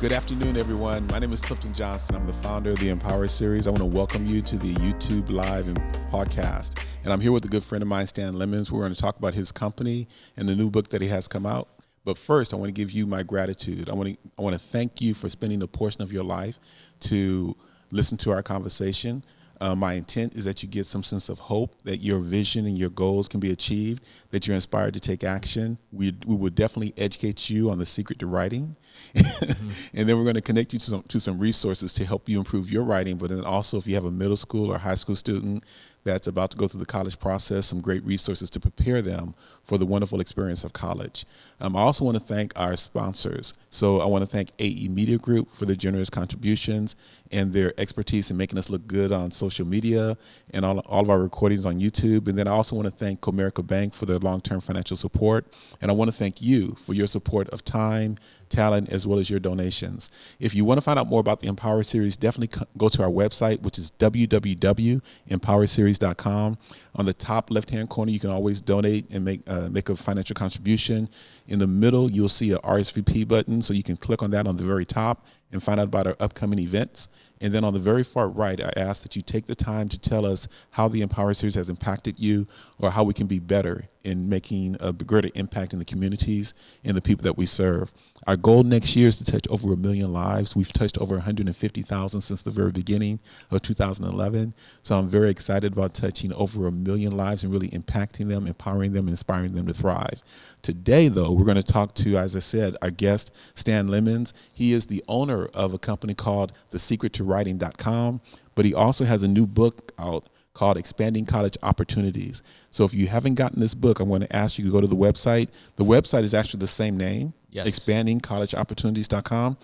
Good afternoon, everyone. My name is Clifton Johnson. I'm the founder of the Empower Series. I want to welcome you to the YouTube Live and podcast. And I'm here with a good friend of mine, Stan Lemons. We're going to talk about his company and the new book that he has come out. But first, I want to give you my gratitude. I want to thank you for spending a portion of your life to listen to our conversation. My intent is that you get some sense of hope, that your vision and your goals can be achieved, that you're inspired to take action. We will definitely educate you on the secret to writing. And then we're going to connect you to some resources to help you improve your writing. But then also, if you have a middle school or high school student that's about to go through the college process, some great resources to prepare them for the wonderful experience of college. I also want to thank our sponsors. So I want to thank AE Media Group for their generous contributions and their expertise in making us look good on social media and all of our recordings on YouTube. And then I also want to thank Comerica Bank for their long-term financial support. And I want to thank you for your support of time, talent, as well as your donations. If you want to find out more about the Empower Series, definitely go to our website, which is www.empowerseries.com. On the top left-hand corner, you can always donate and make a financial contribution. In the middle, you'll see a RSVP button, so you can click on that on the very top and find out about our upcoming events. And then on the very far right, I ask that you take the time to tell us how the Empower Series has impacted you or how we can be better in making a greater impact in the communities and the people that we serve. Our goal next year is to touch over 1 million lives. We've touched over 150,000 since the very beginning of 2011. So I'm very excited about touching over 1 million lives and really impacting them, empowering them, and inspiring them to thrive. Today, though, we're going to talk to, as I said, our guest, Stan Lemons. He is the owner of a company called thesecrettowriting.com, but he also has a new book out called Expanding College Opportunities. So if you haven't gotten this book, I'm going to ask you to go to the website. The website is actually the same name, yes. expandingcollegeopportunities.com.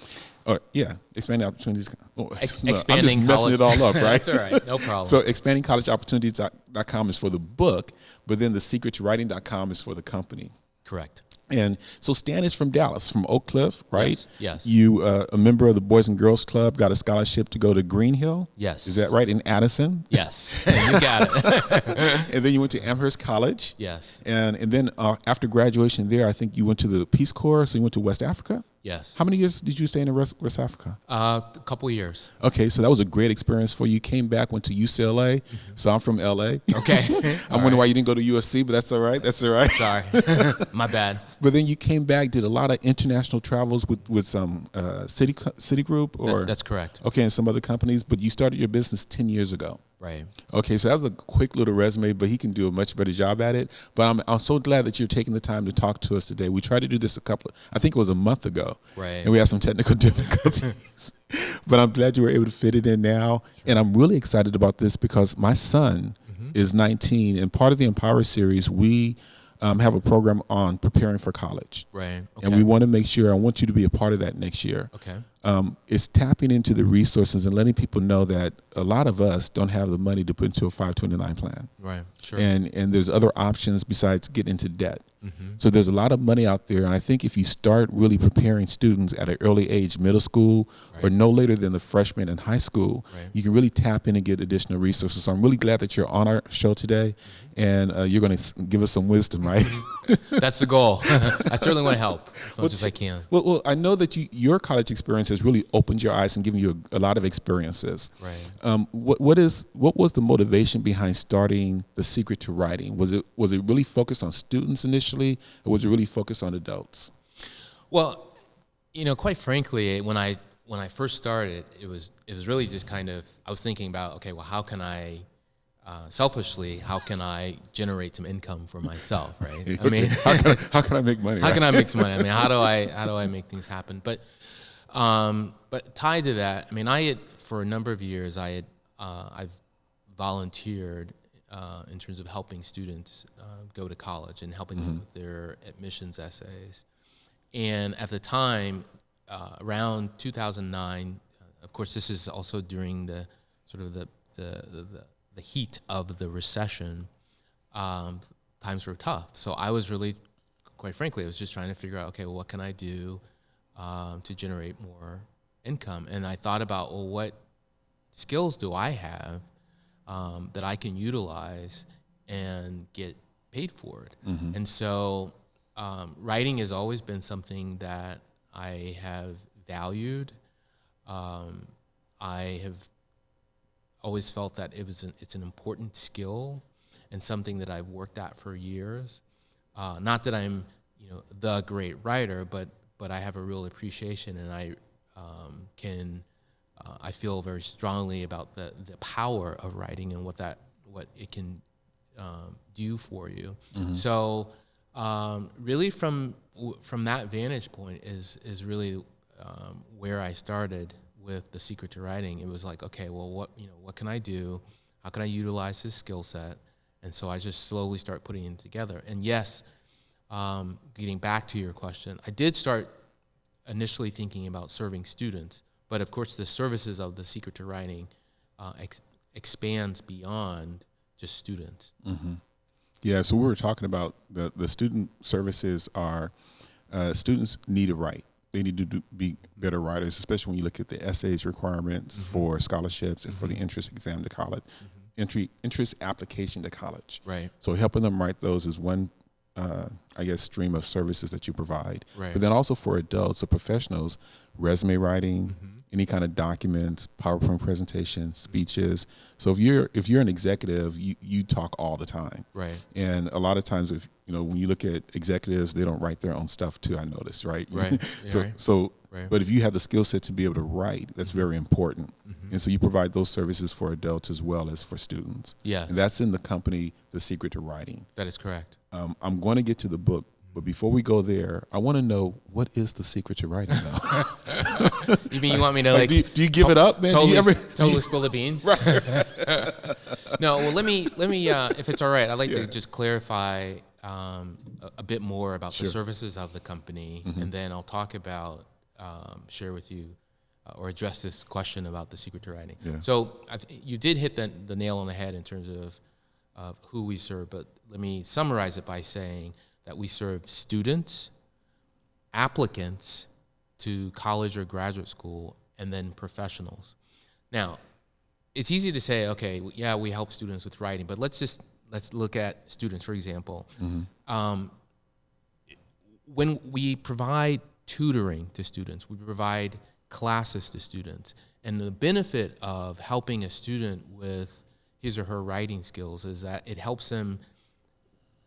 Expanding opportunities. Expanding I'm just messing it all up, right? That's all right, no problem. So expandingcollegeopportunities.com is for the book, but then thesecrettowriting.com is for the company. Correct. And so Stan is from Dallas, from Oak Cliff, right? Yes. You, a member of the Boys and Girls Club, got a scholarship to go to Green Hill? Yes. Is that right, in Addison? Yes, you got it. And then you went to Amherst College? Yes. And then after graduation there, I think you went to the Peace Corps, so you went to West Africa? Yes. How many years did you stay in West Africa? A couple of years. Okay, so that was a great experience for you. You came back, went to UCLA, so I'm from LA. Okay. I'm wondering why you didn't go to USC, but that's all right. That's all right. Sorry, my bad. But then you came back, did a lot of international travels with some Citigroup or That's correct. Okay, and some other companies. But you started your business 10 years ago. Right. Okay, so that was a quick little resume, but he can do a much better job at it. But I'm so glad that you're taking the time to talk to us today. We tried to do this I think it was a month ago. Right. And we had some technical difficulties. But I'm glad you were able to fit it in now. Sure. And I'm really excited about this because my son is 19, and part of the Empower Series, we have a program on preparing for college. Right. Okay. And we want to make sure, I want you to be a part of that next year. Okay. It's tapping into the resources and letting people know that a lot of us don't have the money to put into a 529 plan. Right, sure. And there's other options besides getting into debt. So there's a lot of money out there, and I think if you start really preparing students at an early age, middle school, or no later than the freshman in high school, you can really tap in and get additional resources. So I'm really glad that you're on our show today, and you're going to give us some wisdom, right? That's the goal. I certainly want to help as much as I can. Well, I know that your college experience has really opened your eyes and given you a lot of experiences. Right. What was the motivation behind starting The Secret to Writing? Was it really focused on students initially, or was it really focused on adults? Well, quite frankly, when I first started, it was really just kind of, I was thinking about, okay, well, how can I selfishly, how can I generate some income for myself, right? I mean, how can I make money? How can I make some money? I mean, how do I make things happen? But tied to that, I mean, for a number of years, I've volunteered in terms of helping students go to college and helping them with their admissions essays. And at the time, around 2009, of course, this is also during the sort of the heat of the recession. Times were tough, so I was really, quite frankly, I was just trying to figure out, okay, well, what can I do to generate more income? And I thought about, well, what skills do I have that I can utilize and get paid for it? And so writing has always been something that I have valued. I have always felt that it's an important skill and something that I've worked at for years. Not that I'm, the great writer, but I have a real appreciation, and I feel very strongly about the power of writing and what it can do for you. Mm-hmm. So really from that vantage point is really where I started with The Secret to Writing. It was like, okay, well, what can I do? How can I utilize this skill set? And so I just slowly start putting it together. And yes, getting back to your question, I did start initially thinking about serving students, but of course the services of The Secret to Writing expands beyond just students. Mm-hmm. Yeah, so we were talking about the student services are students need to write. They need to be better writers, especially when you look at the essays requirements for scholarships and for the entrance exam to college, entrance application to college. Right. So helping them write those is one, stream of services that you provide. Right. But then also for adults or professionals, resume writing, any kind of documents, PowerPoint presentations, speeches. So if you're an executive, you talk all the time. Right. And a lot of times, when you look at executives, they don't write their own stuff too. I noticed, right? Right. Right. But if you have the skill set to be able to write, that's very important. And so you provide those services for adults as well as for students. Yes. And that's in the company, The Secret to Writing. That is correct. I'm going to get to the book, but before we go there, I want to know, what is the secret to writing now? You mean you want me to do you give it up, man? Totally spill the beans? Right. No. Well, let me. If it's all right, I'd like to just clarify a bit more about the services of the company, and then I'll talk about share with you or address this question about the secret to writing. Yeah. So you did hit the nail on the head in terms of who we serve, but let me summarize it by saying that we serve students, applicants to college or graduate school, and then professionals. Now, it's easy to say, okay, yeah, we help students with writing, but let's look at students, for example. When we provide tutoring to students, we provide classes to students, and the benefit of helping a student with his or her writing skills is that it helps them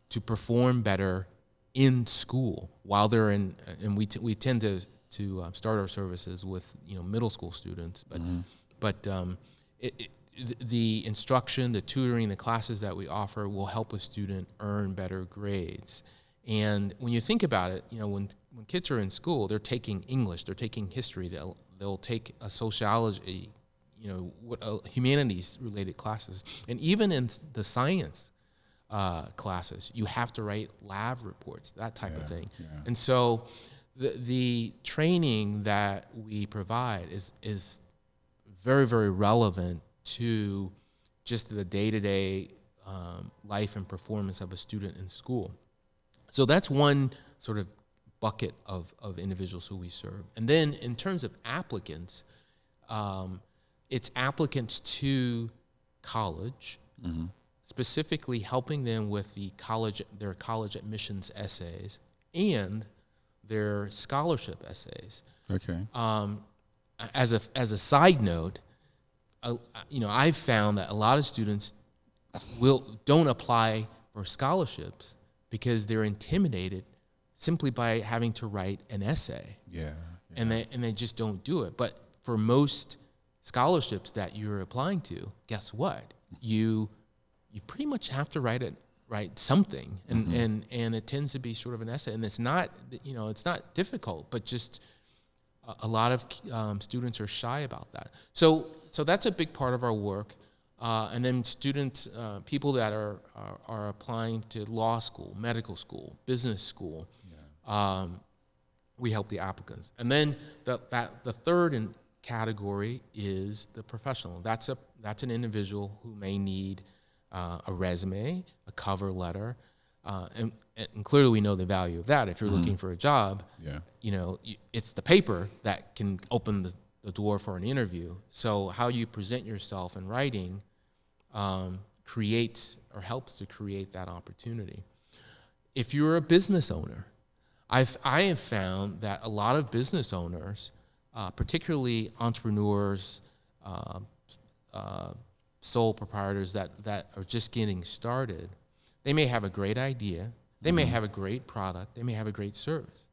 to perform better in school while they're in, and we tend to start our services with middle school students, but the instruction, the tutoring, the classes that we offer will help a student earn better grades. And when you think about it, when kids are in school, they're taking English, they're taking history, they'll take a sociology, humanities related classes, and even in the science classes, you have to write lab reports, that type of thing. Yeah. And so the training that we provide is very, very relevant to just the day-to-day life and performance of a student in school. So that's one sort of bucket of individuals who we serve. And then in terms of applicants, it's applicants to college, specifically helping them with their college admissions essays and their scholarship essays. Okay. As a side note, I've found that a lot of students don't apply for scholarships because they're intimidated simply by having to write an essay. Yeah. And they just don't do it. But for most scholarships that you're applying to, guess what? You pretty much have to write something, and it tends to be sort of an essay, and it's not difficult, but just a lot of students are shy about that. So that's a big part of our work. And then students, people that are applying to law school, medical school, business school, we help the applicants. And then the third category is the professional. That's an individual who may need a resume, a cover letter, and clearly we know the value of that. If you're looking for a job, it's the paper that can open the door for an interview. So how you present yourself in writing creates or helps to create that opportunity. If you're a business owner, I have found that a lot of business owners particularly entrepreneurs, sole proprietors that are just getting started, they may have a great idea, they may have a great product, they may have a great service.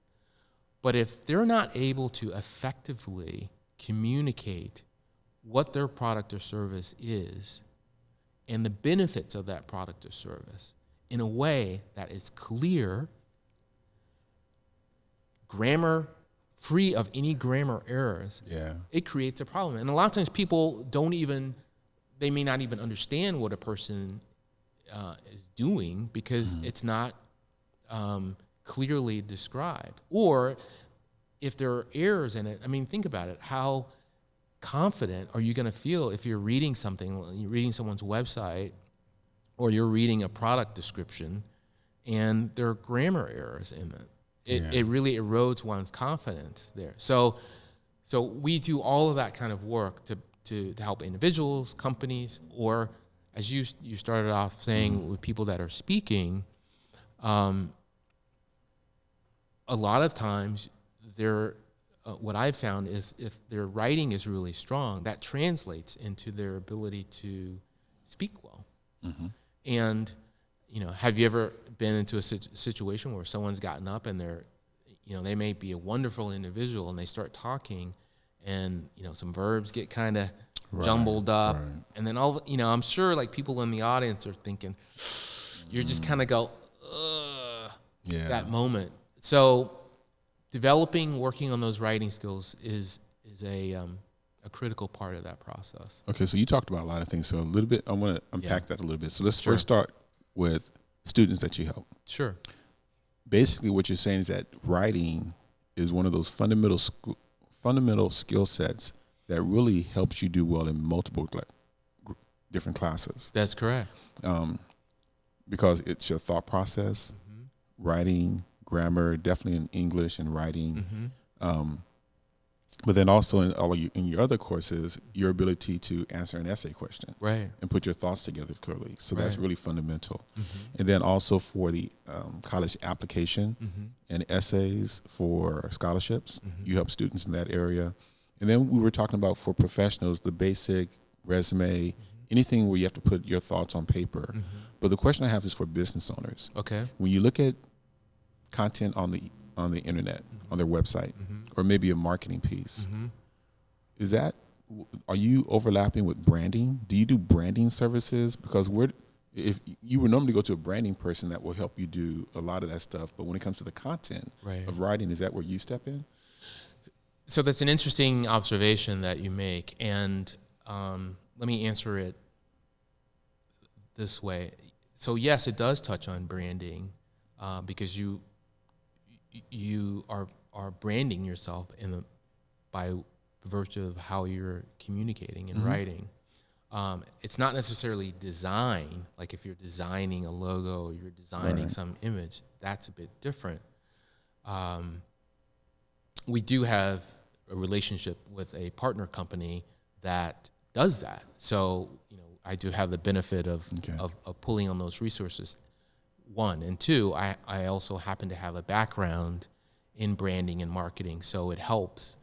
But if they're not able to effectively communicate what their product or service is and the benefits of that product or service in a way that is clear, grammar free of any grammar errors, it creates a problem. And a lot of times people they may not even understand what a person is doing because it's not clearly described. Or if there are errors in it, I mean, think about it. How confident are you going to feel if you're reading something, you're reading someone's website, or you're reading a product description, and there are grammar errors in it? It really erodes one's confidence there. So we do all of that kind of work to help individuals, companies, or as you started off saying, with people that are speaking. A lot of times, what I've found is if their writing is really strong, that translates into their ability to speak well. And have you ever been into a situation where someone's gotten up and they may be a wonderful individual and they start talking, and some verbs get kind of jumbled up, and then I'm sure like people in the audience are thinking, you're just kind of go, ugh, that moment. So working on those writing skills is a critical part of that process. Okay, so you talked about a lot of things. So a little bit, I want to unpack that a little bit. So let's first start with students that you help. Sure. Basically, what you're saying is that writing is one of those fundamental skill sets that really helps you do well in multiple different classes. That's correct. Because it's your thought process, writing, grammar, definitely in English and writing. But then also in your other courses, your ability to answer an essay question, and put your thoughts together clearly. So that's really fundamental. And then also for the college application and essays for scholarships, you help students in that area. And then we were talking about for professionals, the basic resume, anything where you have to put your thoughts on paper. But the question I have is for business owners. Okay. When you look at content on the internet, on their website, or maybe a marketing piece, are you overlapping with branding? Do you do branding services? Because if you would normally go to a branding person that will help you do a lot of that stuff, but when it comes to the content of writing, is that where you step in? So that's an interesting observation that you make, and let me answer it this way. So yes, it does touch on branding, because you are branding yourself by virtue of how you're communicating and writing. It's not necessarily design, like if you're designing a logo or you're designing some image, that's a bit different. We do have a relationship with a partner company that does that. So, I do have the benefit of pulling on those resources, one. And two, I also happen to have a background in branding and marketing, so it helps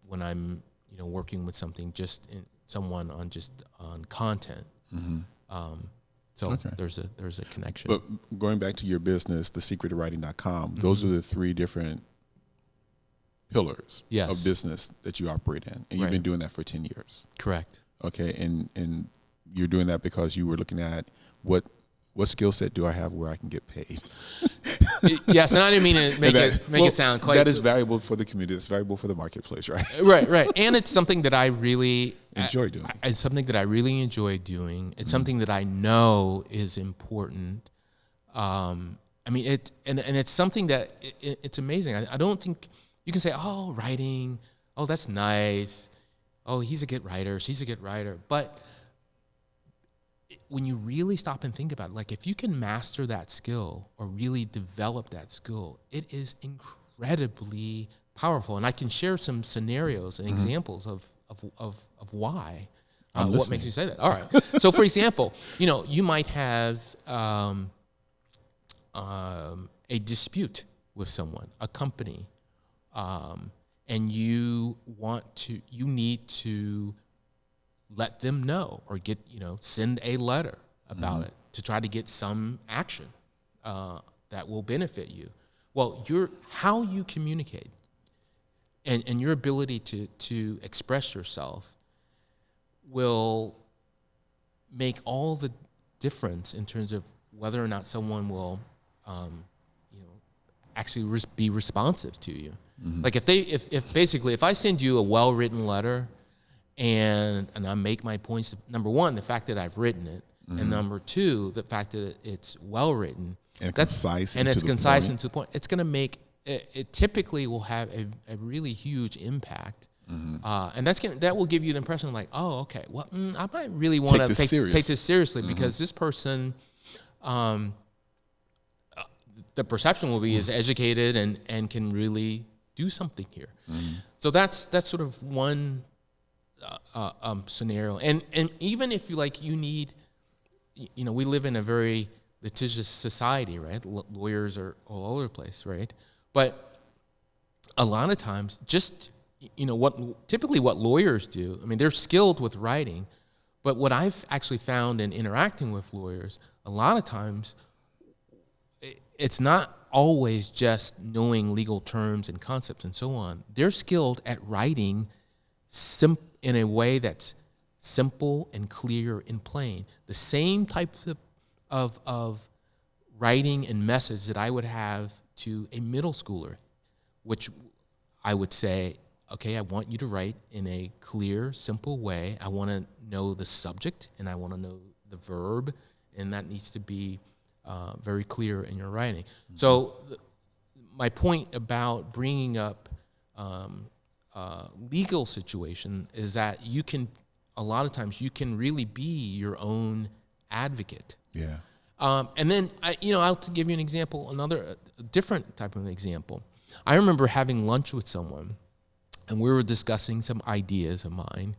when I'm working with someone on content. So there's a connection. But going back to your business, thesecretofwriting.com, those are the three different pillars of business that you operate in, and you've been doing that for 10 years. Correct. Okay, and you're doing that because you were looking at what skill set do I have where I can get paid? Yes, and I didn't mean to make it sound quite. That is valuable for the community. It's valuable for the marketplace, right? Right. And it's something that I really enjoy doing. It's something that I really enjoy doing. It's something that I know is important. It's something that it's amazing. I don't think you can say, "Oh, writing. Oh, that's nice. Oh, he's a good writer. She's a good writer." But when you really stop and think about it, like if you can master that skill or really develop that skill, it is incredibly powerful. And I can share some scenarios and examples of why. What makes you say that? All right. So, for example, you might have a dispute with someone, a company, and you need to let them know or send a letter about it to try to get some action that will benefit you. Well, how you communicate and your ability to express yourself will make all the difference in terms of whether or not someone will actually be responsive to you. Like if I send you a well-written letter and I make my points, number one, the fact that I've written it, and number two, the fact that it's well-written, and concise, and it's concise and to the point, it's going to make it typically will have a really huge impact. And that will give you the impression like, oh, okay, well, I might really want to take this seriously because this person, the perception will be is educated and can really do something here. So that's sort of one scenario. And even if you need, we live in a very litigious society, right? Lawyers are all over the place, right? But a lot of times, just what lawyers do. I mean, they're skilled with writing, but what I've actually found in interacting with lawyers, a lot of times, it's not always just knowing legal terms and concepts and so on. They're skilled at writing in a way that's simple and clear and plain. The same types of writing and message that I would have to a middle schooler, which I would say, okay, I want you to write in a clear, simple way. I want to know the subject and I want to know the verb, and that needs to be very clear in your writing. So my point about bringing up legal situation is that a lot of times you can really be your own advocate. Yeah. And then, I'll give you an example, a different type of example. I remember having lunch with someone, and we were discussing some ideas of mine,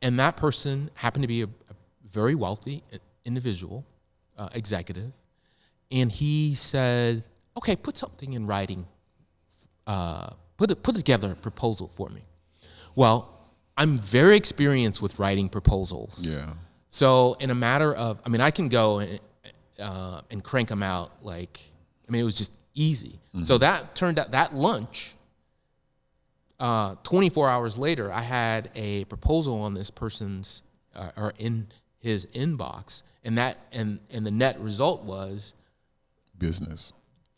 and that person happened to be a very wealthy individual, executive, and he said, okay, put something in writing, put together a proposal for me. Well, I'm very experienced with writing proposals. Yeah. So in a matter of, I can go and crank them out it was just easy. So that turned out, that lunch, 24 hours later, I had a proposal on this person's, or in his inbox, and the net result was business.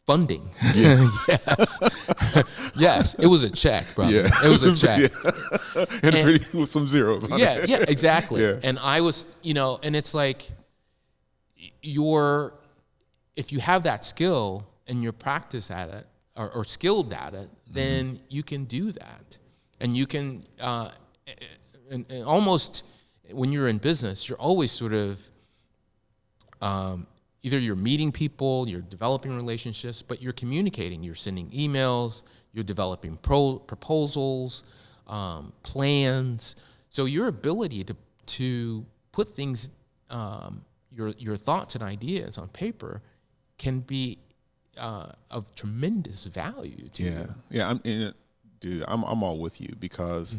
Funding. Yeah. Yes. Yes. It was a check, brother. Yeah. It was a check. And with some zeros. Yeah, yeah, exactly. Yeah. And I was, and it's like if you have that skill and you're practice at it or skilled at it, then you can do that. And you can, and almost when you're in business, you're always sort of, either you're meeting people, you're developing relationships, but you're communicating. You're sending emails, you're developing proposals, plans. So your ability to put things, your thoughts and ideas on paper can be of tremendous value to you. Yeah. I'm all with you because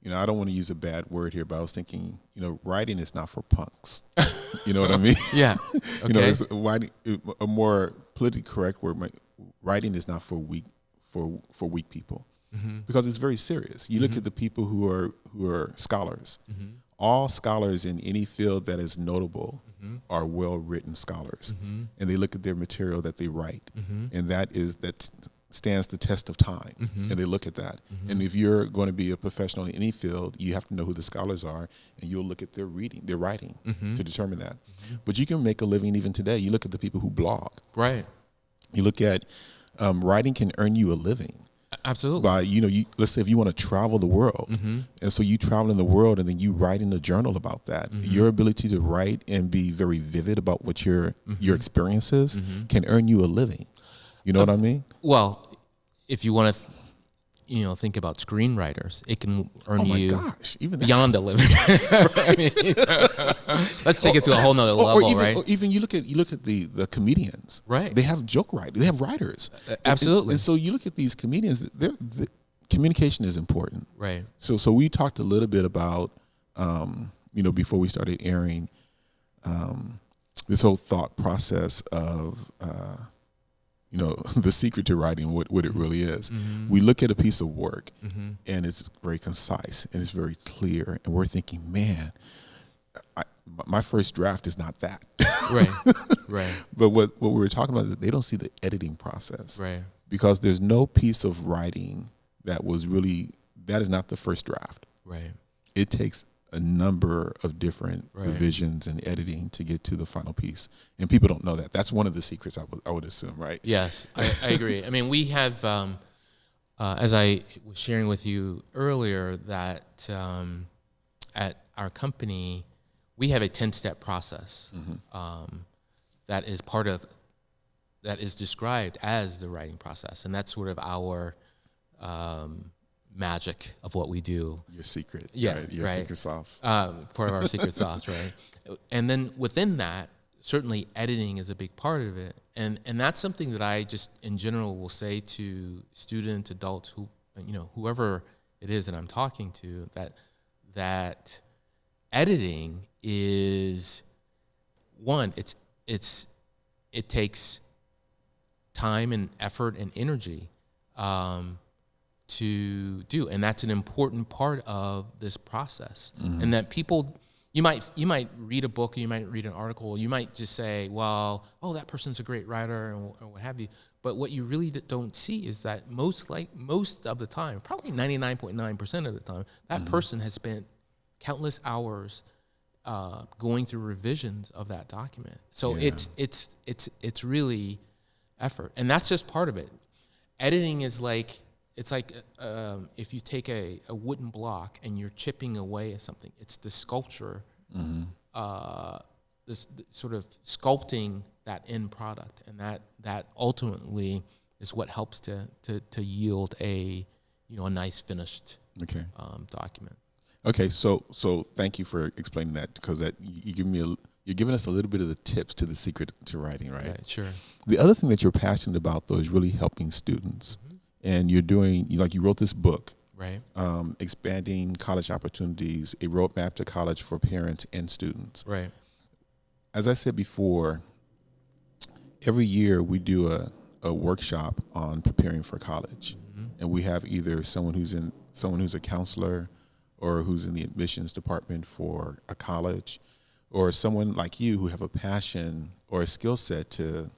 I don't want to use a bad word here, but I was thinking, writing is not for punks. You know what I mean? Yeah. Okay. A more politically correct word, writing is not for weak people, because it's very serious. You look at the people who are scholars. All scholars in any field that is notable are well-written scholars, and they look at their material that they write, and that stands the test of time, and they look at that. And if you're going to be a professional in any field, you have to know who the scholars are, and you'll look at their writing to determine that. But you can make a living even today. You look at the people who blog. Right. You look at writing can earn you a living. Absolutely. By, let's say if you want to travel the world, and so you travel in the world and then you write in a journal about that, your ability to write and be very vivid about what your experiences can earn you a living. You know what I mean? Well, if you want to, think about screenwriters, it can earn you beyond a living. Let's take it to a whole nother level, right? Or even you look at the comedians, right? They have joke writers. They have writers. Absolutely. And so you look at these comedians. communication is important. Right. So we talked a little bit about, before we started airing, this whole thought process of, the secret to writing, what it really is. Mm-hmm. We look at a piece of work Mm-hmm. and it's very concise and it's very clear. And we're thinking, man, my first draft is not that. Right. But what we were talking about is that they don't see the editing process. Right. Because there's no piece of writing that is not the first draft. Right. It takes a number of different Right. revisions and editing to get to the final piece. And people don't know that. That's one of the secrets, I would assume, right? Yes, I agree. I mean, we have, as I was sharing with you earlier, that at our company, we have a 10-step process that is described as the writing process. And that's sort of our magic of what we do. Your secret. Yeah, right? Your right. secret sauce. Part of our secret sauce, right? And then within that, certainly editing is a big part of it. And that's something that I just in general will say to students, adults, whoever it is that I'm talking to, that editing is one, it takes time and effort and energy to do, and that's an important part of this process. And that people, you might read a book, or you might read an article, you might just say, well, that person's a great writer, or what have you. But what you really don't see is that most of the time, probably 99.9% of the time, that person has spent countless hours going through revisions of that document. So it's really effort, and that's just part of it. Editing is like, it's like if you take a wooden block and you're chipping away at something. It's the sculpture, this sort of sculpting that end product, and that ultimately is what helps to yield a nice finished document. Okay, so thank you for explaining that, because that you're giving us a little bit of the tips to the secret to writing, right? Right, sure. The other thing that you're passionate about, though, is really helping students. And you're doing, you wrote this book, right? Expanding College Opportunities, a roadmap to college for parents and students. Right. As I said before, every year we do a workshop on preparing for college, and we have either someone who's a counselor, or who's in the admissions department for a college, or someone like you who have a passion or a skill set to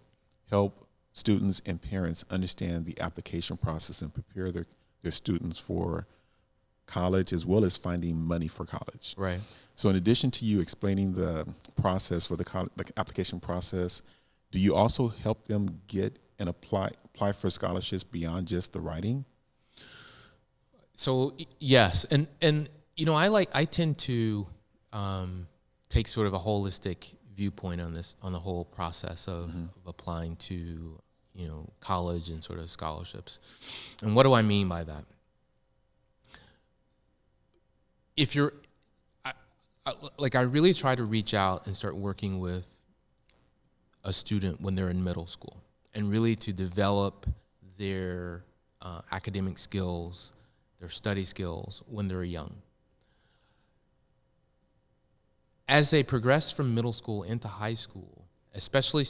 help students and parents understand the application process and prepare their students for college, as well as finding money for college. Right. So in addition to you explaining the process for the application process, do you also help them get and apply for scholarships beyond just the writing? So yes, and I tend to take sort of a holistic viewpoint on the whole process of applying to college and sort of scholarships. And what do I mean by that? If you're I really try to reach out and start working with a student when they're in middle school, and really to develop their academic skills, their study skills when they're young. As they progress from middle school into high school, especially,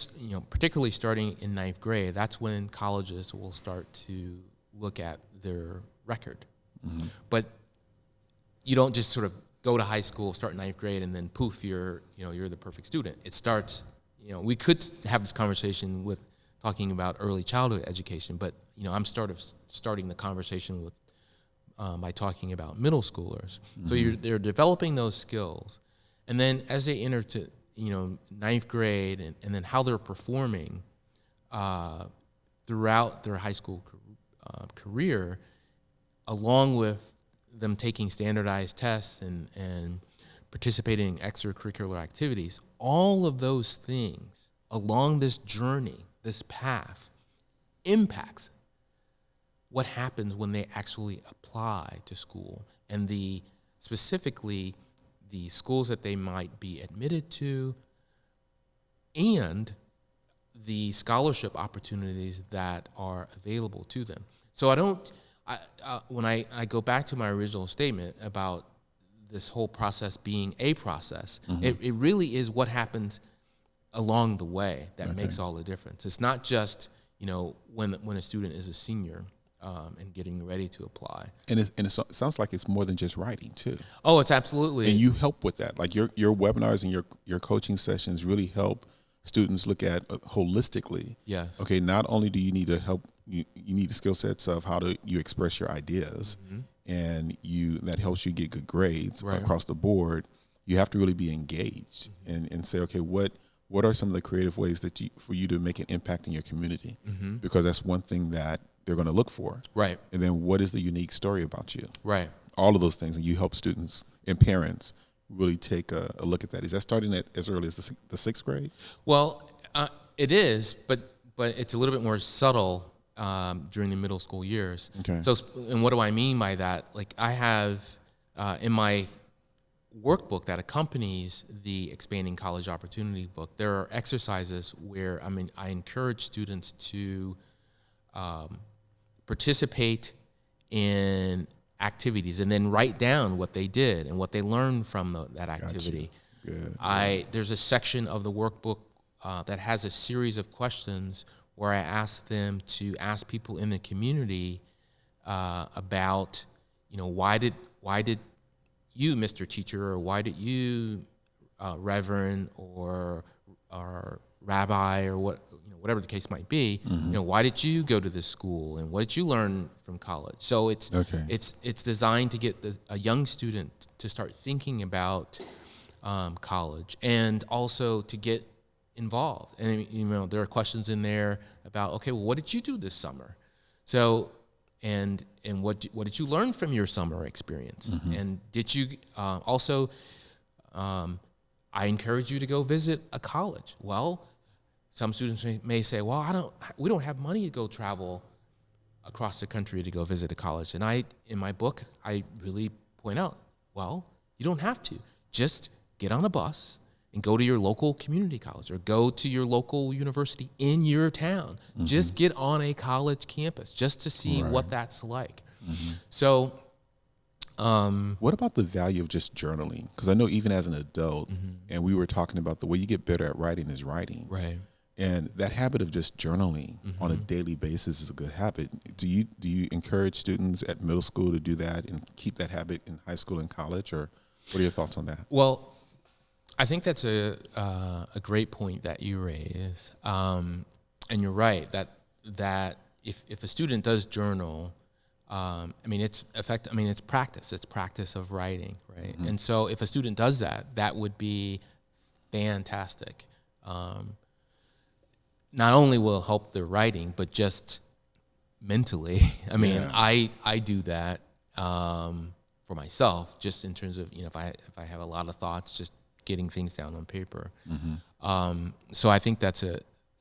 particularly starting in 9th grade, that's when colleges will start to look at their record. But you don't just sort of go to high school, start 9th grade, and then poof, you're the perfect student. It starts, we could have this conversation with talking about early childhood education, but I'm starting the conversation with by talking about middle schoolers. So they're developing those skills, and then as they enter to 9th grade, and then how they're performing throughout their high school career, along with them taking standardized tests and participating in extracurricular activities, all of those things along this journey, this path, impacts what happens when they actually apply to school, and specifically the schools that they might be admitted to, and the scholarship opportunities that are available to them. So I don't when I go back to my original statement about this whole process being a process, it really is what happens along the way that makes all the difference. It's not just, when a student is a senior and getting ready to apply. And it sounds like it's more than just writing too. Oh, it's absolutely. And you help with that. Like your webinars and your coaching sessions really help students look at holistically. Yes. Okay, not only do you need to help, you need the skill sets of how you express your ideas, and that helps you get good grades across the board. You have to really be engaged and say, okay, what are some of the creative ways for you to make an impact in your community? Because that's one thing that they're going to look for. Right. And then what is the unique story about you? Right. All of those things, and you help students and parents really take a look at that. Is that starting at as early as the 6th grade? Well, it is, but it's a little bit more subtle during the middle school years. Okay. So, and what do I mean by that? Like I have in my workbook that accompanies the Expanding College Opportunity book, there are exercises where I encourage students to participate in activities and then write down what they did and what they learned from that activity. Good. There's a section of the workbook that has a series of questions where I ask them to ask people in the community about, why did you, Mr. Teacher, or why did you, Reverend, or Rabbi, or whatever the case might be, why did you go to this school, and what did you learn from college? So it's designed to get a young student to start thinking about college, and also to get involved. And there are questions in there about, okay, well, what did you do this summer? So and what did you learn from your summer experience? And did you also? I encourage you to go visit a college. Well, some students may say, well, we don't have money to go travel across the country to go visit a college. And in my book, I really point out, well, you don't have to. Just get on a bus and go to your local community college or go to your local university in your town. Just get on a college campus just to see what that's like. So, what about the value of just journaling? Because I know even as an adult, and we were talking about the way you get better at writing is writing. Right. And that habit of just journaling on a daily basis is a good habit. Do you encourage students at middle school to do that and keep that habit in high school and college, or what are your thoughts on that? Well, I think that's a great point that you raise, and you're right that if a student does journal, it's practice. It's practice of writing, right? And so if a student does that, that would be fantastic. Not only will it help their writing, but just mentally. I do that for myself, just in terms of if I have a lot of thoughts, just getting things down on paper. So I think that's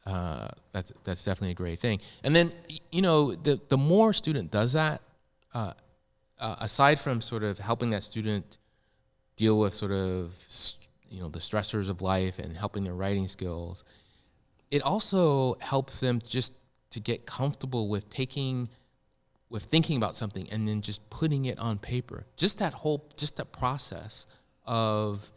definitely a great thing. And then the more a student does that, aside from sort of helping that student deal with sort of the stressors of life and helping their writing skills, it also helps them just to get comfortable with thinking about something and then just putting it on paper. Just that process of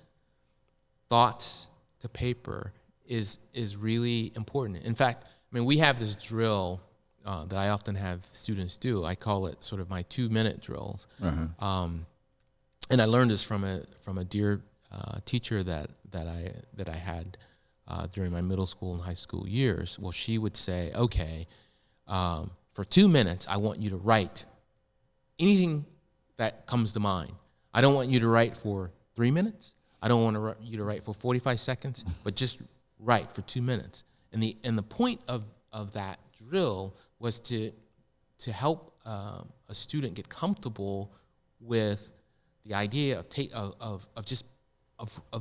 thoughts to paper is really important. In fact, we have this drill that I often have students do. I call it sort of my 2-minute drills. And I learned this from a dear teacher that I had during my middle school and high school years. Well, she would say, okay, for 2 minutes, I want you to write anything that comes to mind. I don't want you to write for 3 minutes. I don't want you to write for 45 seconds, but just write for 2 minutes. And the point of that drill was to help a student get comfortable with the idea of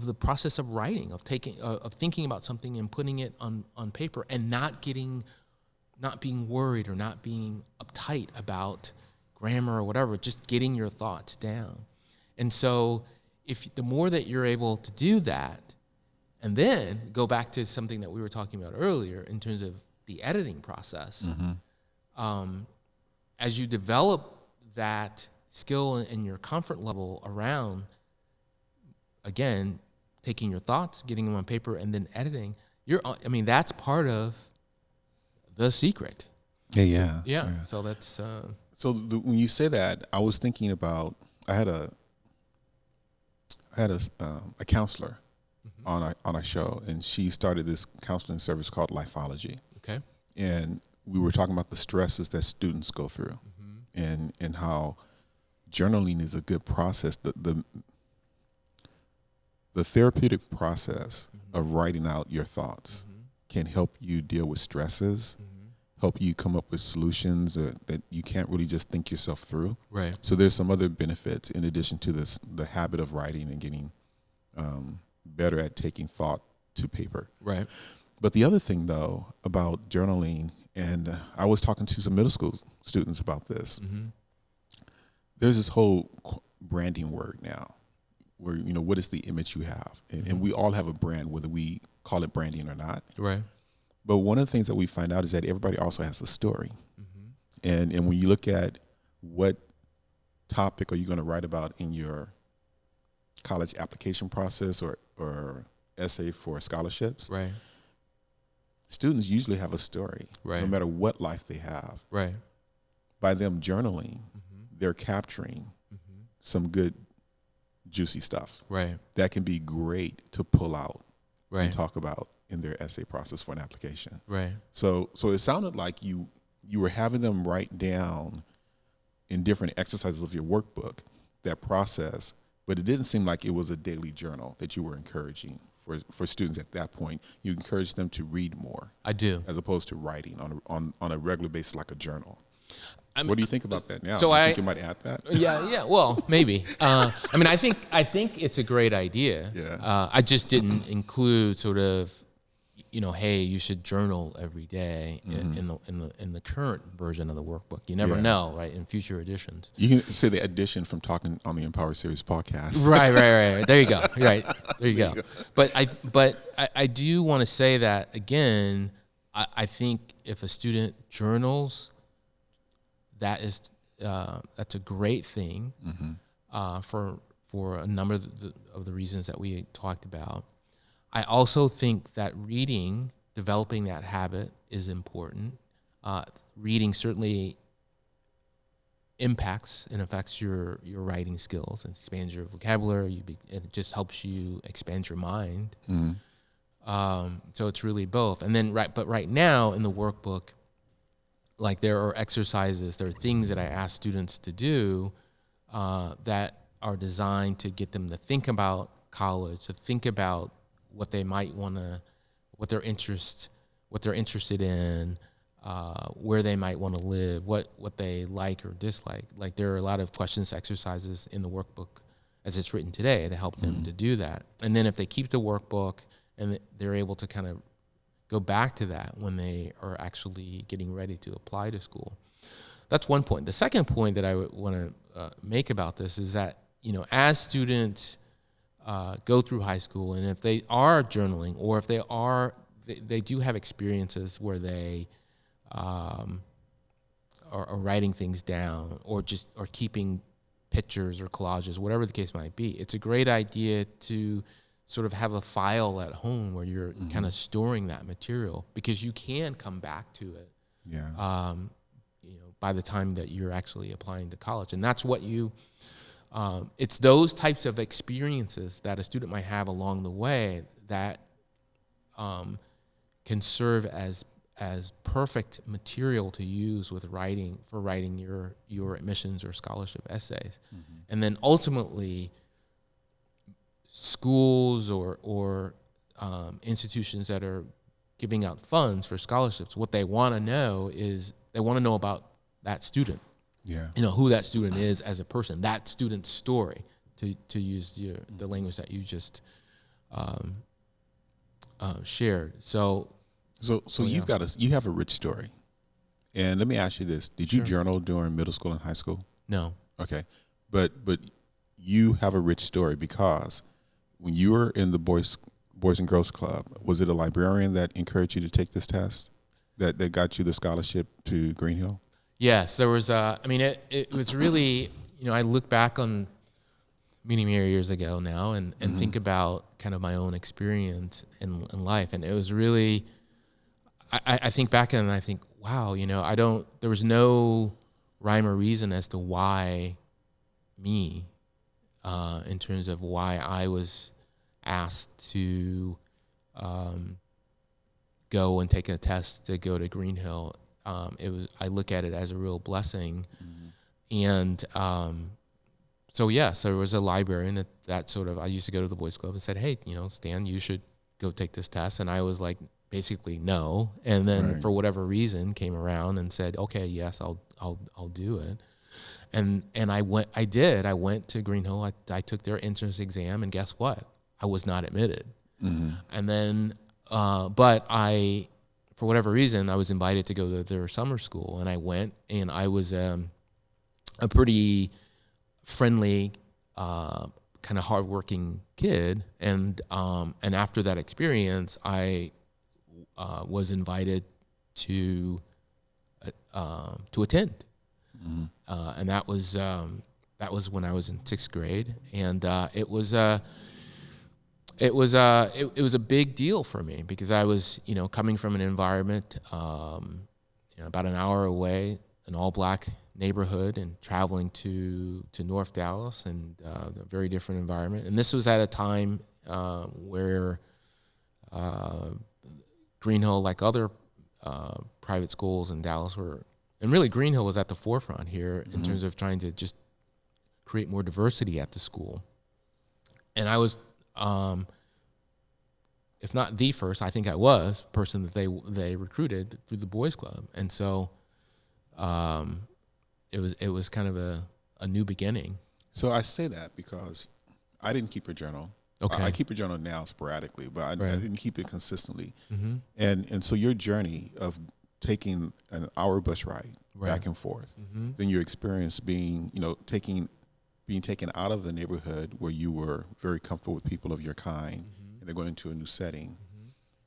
the process of writing, of thinking about something and putting it on paper, and not being worried or not being uptight about grammar or whatever, just getting your thoughts down. And so the more that you're able to do that, and then go back to something that we were talking about earlier in terms of the editing process, as you develop that skill and your comfort level around, again, taking your thoughts, getting them on paper, and then editing, that's part of the secret. Yeah. So that's When you say that, I was thinking about I had a counselor on a show, and she started this counseling service called Lifeology. okay. And we were talking about the stresses that students go through, and how journaling is a good process. The therapeutic process of writing out your thoughts can help you deal with stresses, help you come up with solutions that you can't really just think yourself through. Right. So there's some other benefits in addition to the habit of writing and getting better at taking thought to paper. Right. But the other thing, though, about journaling, and I was talking to some middle school students about this, there's this whole branding word now where, what is the image you have? And we all have a brand, whether we call it branding or not. Right. But one of the things that we find out is that everybody also has a story. And when you look at what topic are you going to write about in your college application process or essay for scholarships, Right. students usually have a story, Right. no matter what life they have. Right. By them journaling, they're capturing some good, juicy stuff Right. that can be great to pull out Right. and talk about in their essay process for an application. Right. So it sounded like you were having them write down in different exercises of your workbook that process, but it didn't seem like it was a daily journal that you were encouraging for students at that point. You encouraged them to read more. I do. As opposed to writing on a regular basis like a journal. I mean, what do you think about that now? So do you think you might add that? Yeah. Well, maybe. I think it's a great idea. Yeah. I just didn't include sort of, hey, you should journal every day in the current version of the workbook. You never know, right? In future editions. You can say the addition from talking on the Empower Series podcast. Right. There you go. Right. There you go. But I do want to say that again. I think if a student journals, that's a great thing for a number of the reasons that we talked about. I also think that developing that habit is important. Reading certainly impacts and affects your writing skills and expands your vocabulary. It just helps you expand your mind. So it's really both. And then right now in the workbook, like there are exercises, there are things that I ask students to do that are designed to get them to think about college, to think about what they might want to, what they're interested in, where they might want to live, what they like or dislike. Like there are a lot of questions, exercises in the workbook as it's written today to help them to do that. And then if they keep the workbook and they're able to kind of go back to that when they are actually getting ready to apply to school. That's one point. The second point that I want to make about this is that, as students go through high school, and if they are journaling, or if they do have experiences where they are writing things down, or keeping pictures or collages, whatever the case might be, it's a great idea to sort of have a file at home where you're kind of storing that material, because you can come back to it. Yeah. By the time that you're actually applying to college, and that's what it's those types of experiences that a student might have along the way that can serve as perfect material to use for writing your admissions or scholarship essays. And then ultimately, schools or institutions that are giving out funds for scholarships, what they want to know is they want to know about that student. Yeah. Who that student is as a person, that student's story, to use the language that you just shared. So you have a rich story. And let me ask you this. Did you journal during middle school and high school? No. Okay. But you have a rich story because when you were in the Boys and Girls Club, was it a librarian that encouraged you to take this test that got you the scholarship to Green Hill? Yes, there was. I mean, it was really. I look back on many years ago now, and think about kind of my own experience in life, and it was really. I think back and I think, wow, there was no rhyme or reason as to why me, in terms of why I was asked to go and take a test to go to Green Hill. I look at it as a real blessing. And so there was a librarian that sort of, I used to go to the Boys Club and said, hey, Stan, you should go take this test. And I was like, basically no. And then for whatever reason came around and said, okay, yes, I'll do it. And I went to Green Hill. I took their entrance exam, and guess what? I was not admitted. And then, but for whatever reason, I was invited to go to their summer school, and I went, and I was a pretty friendly, kind of hardworking kid. And after that experience, I was invited to attend, and that was when I was in 6th grade, and it was a big deal for me because I was coming from an environment about an hour away, an all-black neighborhood, and traveling to North Dallas, and a very different environment. And this was at a time where Green Hill, like other private schools in Dallas, and really Green Hill was at the forefront here in terms of trying to just create more diversity at the school. And I was, if not the first, I think I was person that they recruited through the Boys Club. And so it was kind of a new beginning. So I say that because I didn't keep a journal. Okay. I keep a journal now sporadically, but I didn't keep it consistently. Mm-hmm. And so your journey of taking an hour bus ride back and forth, then your experience being taken out of the neighborhood where you were very comfortable with people of your kind, and they're going into a new setting.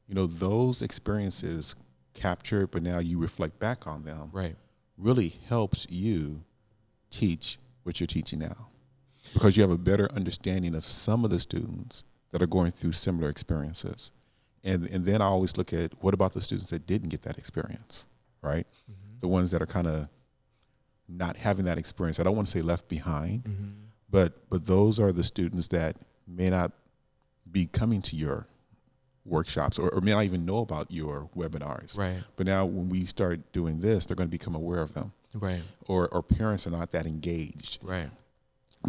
Those experiences captured, but now you reflect back on them. Right. Really helps you teach what you're teaching now, because you have a better understanding of some of the students that are going through similar experiences. And then I always look at, what about the students that didn't get that experience, right? The ones that are kind of not having that experience. I don't want to say left behind, but those are the students that may not be coming to your workshops or may not even know about your webinars. Right. But now when we start doing this, they're going to become aware of them. Right. Or parents are not that engaged. Right.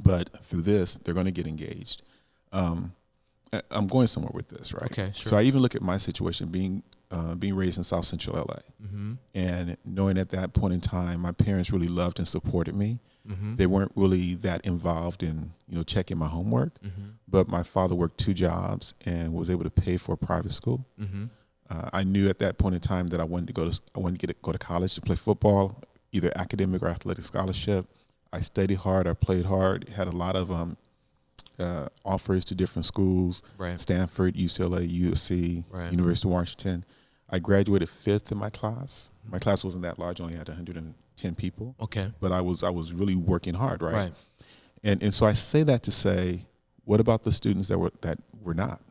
But through this, they're going to get engaged. I'm going somewhere with this, right? Okay, sure. So I even look at my situation, being raised in South Central LA, and knowing at that point in time, my parents really loved and supported me. They weren't really that involved in checking my homework, but my father worked 2 jobs and was able to pay for a private school. I knew at that point in time that I wanted to go to college to play football, either academic or athletic scholarship. I studied hard. I played hard. Had a lot of offers to different schools, Stanford, UCLA, USC, University of Washington. I graduated 5th in my class. My class wasn't that large; only had 110 people. Okay, but I was really working hard, right? And so I say that to say, what about the students that were not?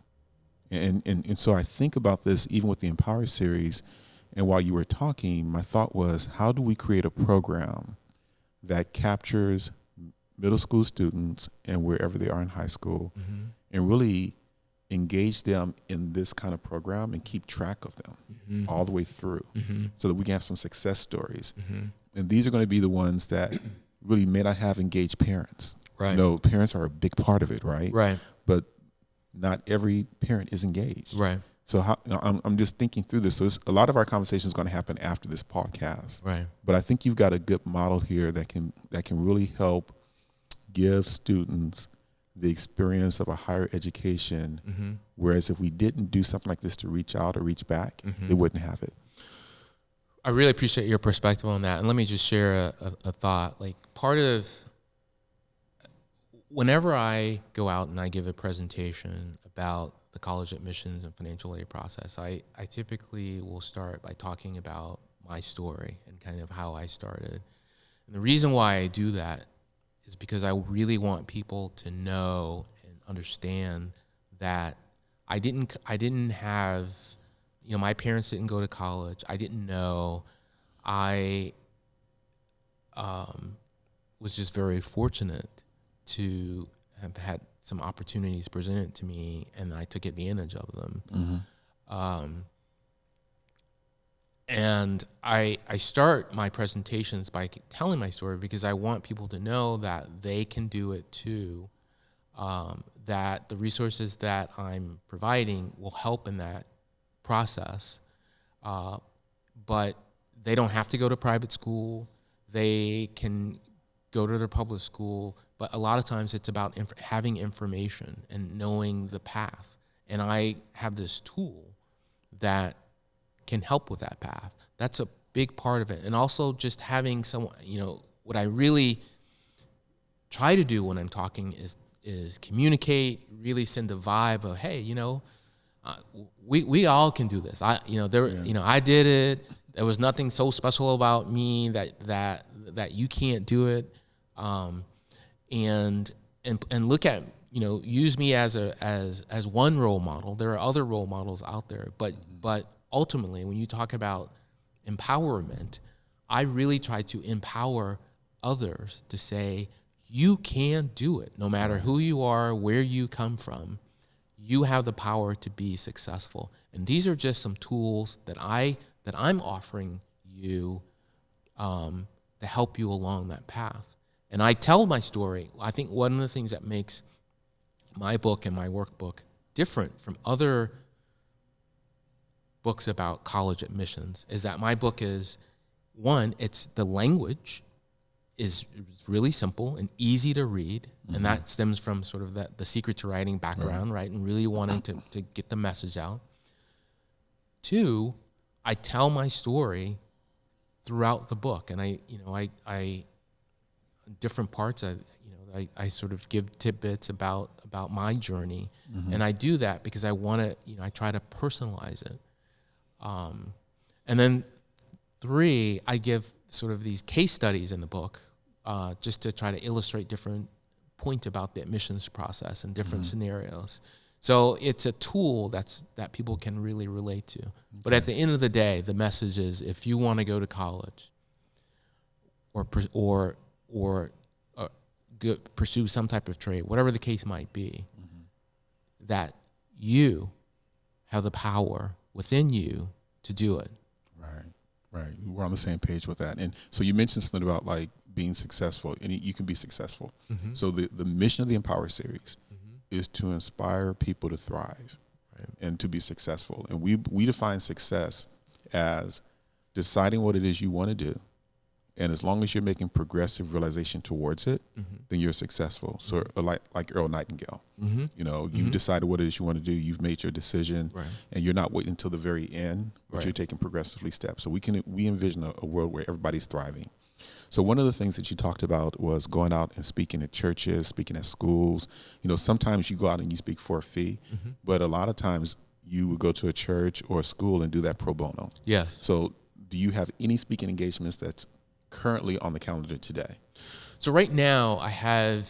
And so I think about this even with the Empower series. And while you were talking, my thought was, how do we create a program that captures middle school students and wherever they are in high school, and really engage them in this kind of program and keep track of them all the way through, so that we can have some success stories. And these are going to be the ones that really may not have engaged parents. Right. Parents are a big part of it, right? Right. But not every parent is engaged. Right. So I'm just thinking through this. So a lot of our conversation is going to happen after this podcast. Right. But I think you've got a good model here that can really help give students the experience of a higher education. Whereas if we didn't do something like this to reach out or reach back, they wouldn't have it. I really appreciate your perspective on that. And let me just share a thought. Like, part of whenever I go out and I give a presentation about the college admissions and financial aid process, I typically will start by talking about my story and kind of how I started. And the reason why I do that is because I really want people to know and understand that I didn't have, my parents didn't go to college. I didn't know. I was just very fortunate to have had some opportunities presented to me, and I took advantage of them. Mm-hmm. And I start my presentations by telling my story because I want people to know that they can do it too, that the resources that I'm providing will help in that process. But they don't have to go to private school. They can go to their public school. But a lot of times it's about having information and knowing the path. And I have this tool that can help with that path. That's a big part of it. And also just having someone, what I really try to do when I'm talking is communicate, really send a vibe of, hey, we all can do this. I did it. There was nothing so special about me that you can't do it. And look at, use me as one role model. There are other role models out there, but ultimately, when you talk about empowerment, I really try to empower others to say, you can do it. No matter who you are, where you come from, you have the power to be successful. And these are just some tools that I'm offering you to help you along that path. And I tell my story. I think one of the things that makes my book and my workbook different from other books about college admissions is that my book is, one, it's the language is really simple and easy to read, and that stems from sort of the secret to writing background, right? And really wanting to get the message out. Two, I tell my story throughout the book, and I different parts, I sort of give tidbits about my journey, and I do that because I want to, I try to personalize it. And then three, I give sort of these case studies in the book, just to try to illustrate different points about the admissions process and different scenarios. So it's a tool that people can really relate to. Okay. But at the end of the day, the message is, if you want to go to college or pursue some type of trade, whatever the case might be, that you have the power within you to do it. Right. We're on the same page with that. And so you mentioned something about like being successful, and you can be successful. So the mission of the Empower series is to inspire people to thrive and to be successful. And we define success as deciding what it is you want to do. And as long as you're making progressive realization towards it, then you're successful. So like Earl Nightingale, you've decided what it is you want to do. You've made your decision, and you're not waiting until the very end, but you're taking progressively steps. So we envision a world where everybody's thriving. So one of the things that you talked about was going out and speaking at churches, speaking at schools. Sometimes you go out and you speak for a fee, but a lot of times you would go to a church or a school and do that pro bono. Yes. So do you have any speaking engagements that's currently on the calendar today? So right now I have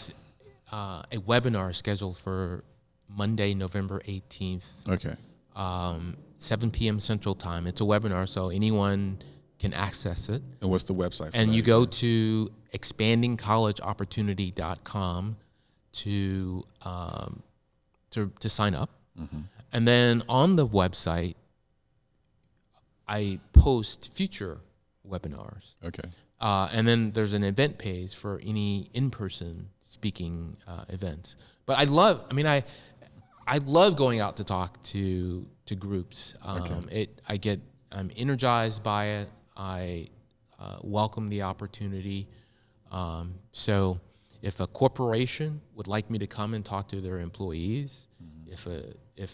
a webinar scheduled for Monday, November 18th. Okay. 7 p.m. Central Time. It's a webinar, so anyone can access it. And what's the website for and that you go again? to expandingcollegeopportunity.com to sign up. And then on the website, I post future webinars. Okay. And then there's an event page for any in-person speaking events. But I love going out to talk to groups. I'm energized by it. I welcome the opportunity. So if a corporation would like me to come and talk to their employees, if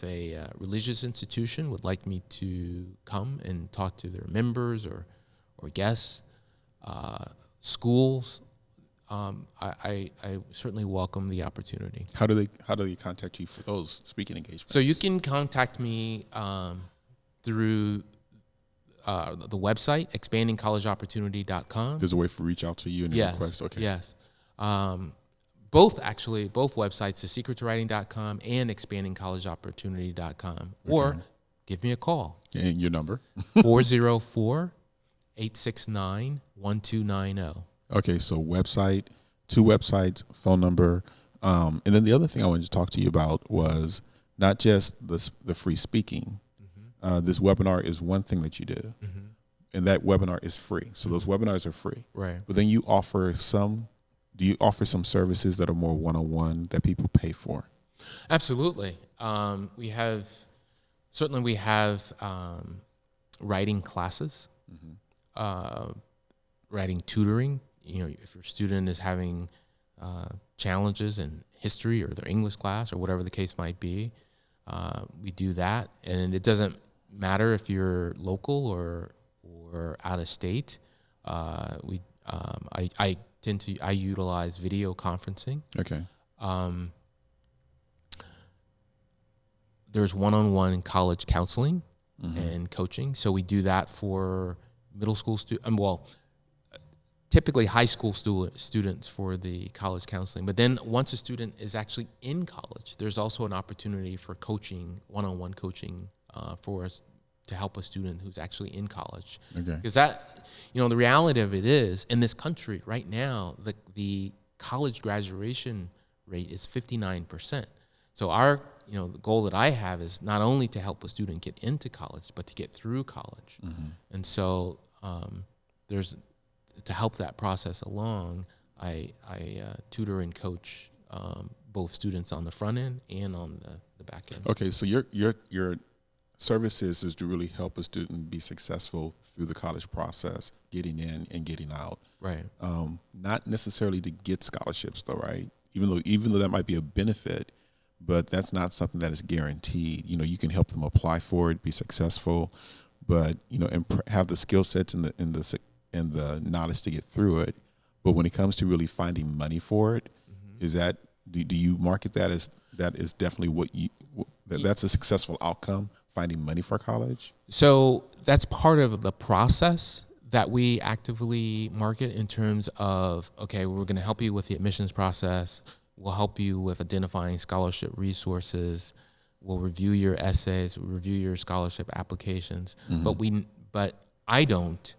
a religious institution would like me to come and talk to their members or guests, schools, I certainly welcome the opportunity. How do they contact you for those speaking engagements? So you can contact me through the website, expandingcollegeopportunity.com. There's a way for reach out to you and request. Okay. Yes. Both websites, thesecrettowriting.com and expandingcollegeopportunity.com. Okay. Or give me a call. And your number? 404-869-1290. Okay, so website, 2 websites, phone number. And then the other thing I wanted to talk to you about was not just the free speaking. This webinar is one thing that you do. And that webinar is free. So those webinars are free. Right. But then do you offer some services that are more one-on-one that people pay for? Absolutely. We have writing classes, writing tutoring. If your student is having challenges in history or their English class or whatever the case might be, we do that. And it doesn't matter if you're local or out of state. I utilize video conferencing. Okay. There's one-on-one college counseling and coaching. So we do that for middle school students. Typically high school students for the college counseling. But then once a student is actually in college, there's also an opportunity for coaching, one-on-one coaching for us to help a student who's actually in college. Okay. Because the reality of it is, in this country right now, the college graduation rate is 59%. So the goal that I have is not only to help a student get into college, but to get through college. And so to help that process along, I tutor and coach both students on the front end and on the back end. Okay, so your services is to really help a student be successful through the college process, getting in and getting out. Right. Not necessarily to get scholarships, though, right? Even though that might be a benefit, but that's not something that is guaranteed. You can help them apply for it, be successful, but and have the skill sets and the knowledge to get through it. But when it comes to really finding money for it, is that do you market that as that is definitely that's a successful outcome, finding money for college? So that's part of the process that we actively market in terms of, okay, we're going to help you with the admissions process. We'll help you with identifying scholarship resources. We'll review your essays, we'll review your scholarship applications. But I don't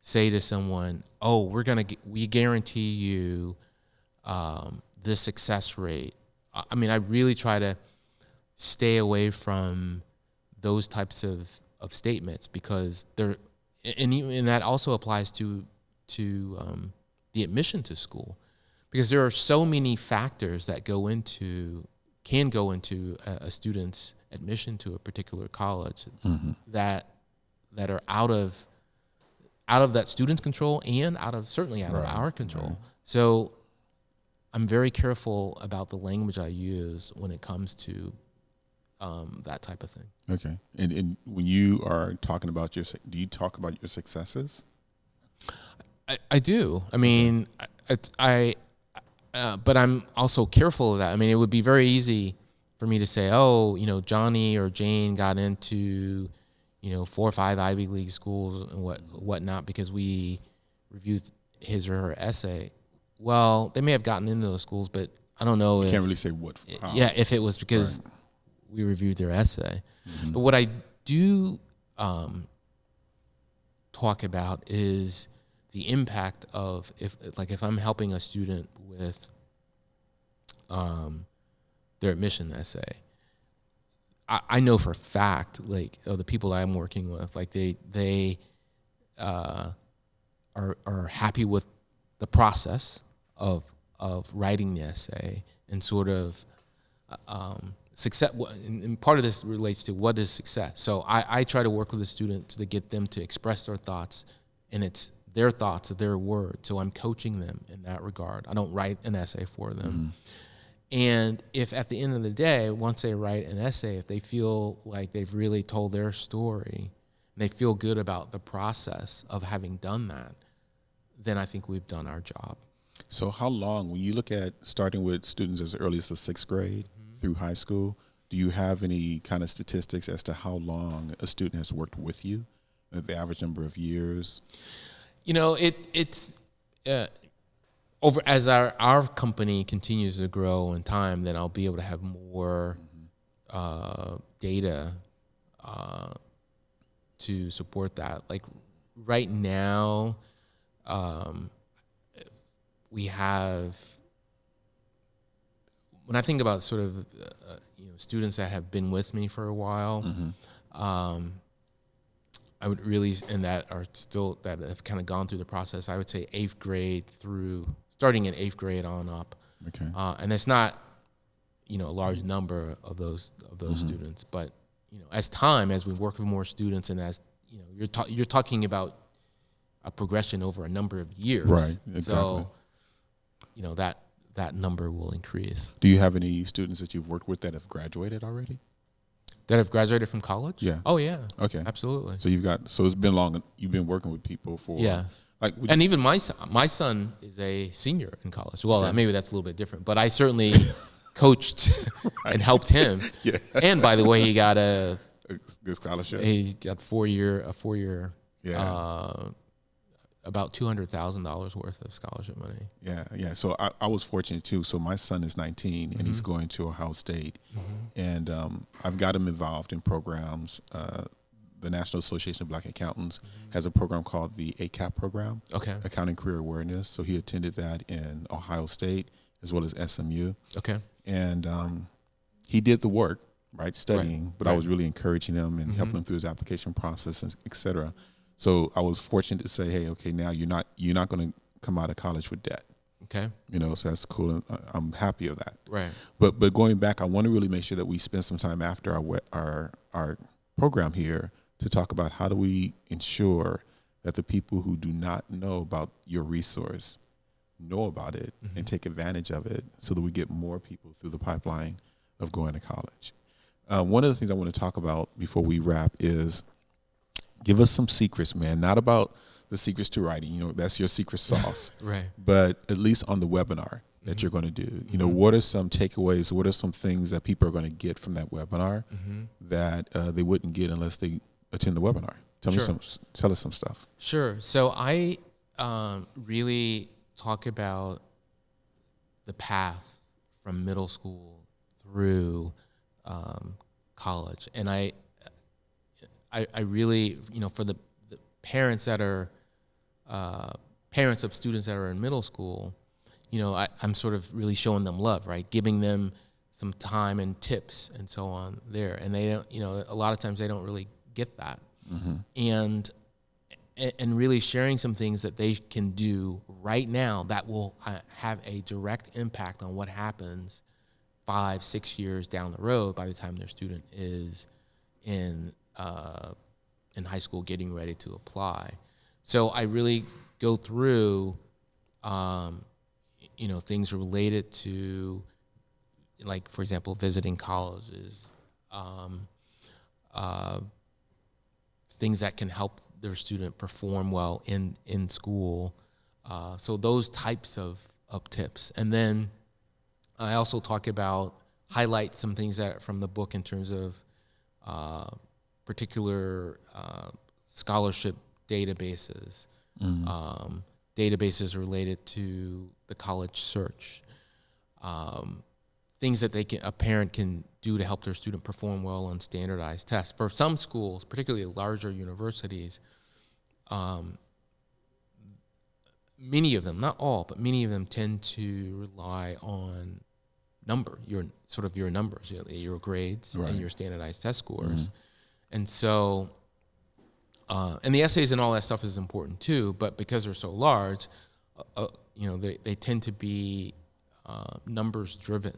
say to someone, "Oh, we guarantee you this success rate." I mean, I really try to stay away from those types of statements because they're, and that also applies to the admission to school, because there are so many factors that can go into a student's admission to a particular college that are out of that student's control and certainly out of our control. Right. So I'm very careful about the language I use when it comes to that type of thing. Okay. And when you are talking about do you talk about your successes? I do. I mean, but I'm also careful of that. I mean, it would be very easy for me to say, oh, Johnny or Jane got into 4 or 5 Ivy League schools and whatnot because we reviewed his or her essay. Well, they may have gotten into those schools, but I don't know. You can't really say what. How. Yeah, if it was because we reviewed their essay. But what I do talk about is the impact of if I'm helping a student with their admission essay. I know for a fact, the people that I'm working with, they are happy with the process of writing the essay and sort of success. And part of this relates to what is success. So I try to work with the student to get them to express their thoughts, and it's their thoughts, their words. So I'm coaching them in that regard. I don't write an essay for them. And if at the end of the day, once they write an essay, if they feel like they've really told their story, and they feel good about the process of having done that, then I think we've done our job. So how long, when you look at starting with students as early as the 6th grade through high school, do you have any kind of statistics as to how long a student has worked with you the average number of years? It's over as our company continues to grow in time, then I'll be able to have more data to support that. Like right now, we have, when I think about sort of students that have been with me for a while, I would really, and that are still, that have kind of gone through the process, I would say 8th grade starting in 8th grade on up. Okay. And it's not, a large number of those students, but as we work with more students, and as you're talking about a progression over a number of years, right? Exactly. So that number will increase. Do you have any students that you've worked with that have graduated already? That have graduated from college? Yeah. Oh yeah. Okay. Absolutely. So it's been long. You've been working with people for and even my son is a senior in college. Well, maybe that's a little bit different, but I certainly coached and helped him. Yeah. And by the way, he got a good scholarship. He got a 4-year. Yeah. About $200,000 worth of scholarship money. Yeah. So I was fortunate too. So my son is 19 and he's going to Ohio State, and I've got him involved in programs. The National Association of Black Accountants has a program called the ACAP program, Accounting Career Awareness. So he attended that in Ohio State as well as SMU. Okay. And he did the work, right, studying, but I was really encouraging him and helping him through his application process, and et cetera. So I was fortunate to say, hey, okay, now you're not going to come out of college with debt. Okay. So that's cool. And I'm happy of that. Right. But going back, I want to really make sure that we spend some time after our program here to talk about how do we ensure that the people who do not know about your resource know about it and take advantage of it, so that we get more people through the pipeline of going to college. One of the things I want to talk about before we wrap is, give us some secrets, man. Not about the secrets to writing, that's your secret sauce. Right. But at least on the webinar that you're going to do, what are some takeaways? What are some things that people are going to get from that webinar that they wouldn't get unless they attend the webinar? Tell us some stuff. Sure. So I really talk about the path from middle school through college, and I really, for the parents that are parents of students that are in middle school, I'm sort of really showing them love, right? Giving them some time and tips and so on there. And they don't, a lot of times they don't really get that. And really sharing some things that they can do right now that will have a direct impact on what happens 5-6 years down the road by the time their student is in high school getting ready to apply. So I really go through, things related to, like, for example, visiting colleges, things that can help their student perform well in school. So those types of tips. And then I also highlight some things that from the book in terms of particular scholarship databases, databases related to the college search, things that a parent can do to help their student perform well on standardized tests. For some schools, particularly larger universities, many of them, not all, but many of them tend to rely on your numbers, your grades, and your standardized test scores. And so, and the essays and all that stuff is important too, but because they're so large, they tend to be numbers driven.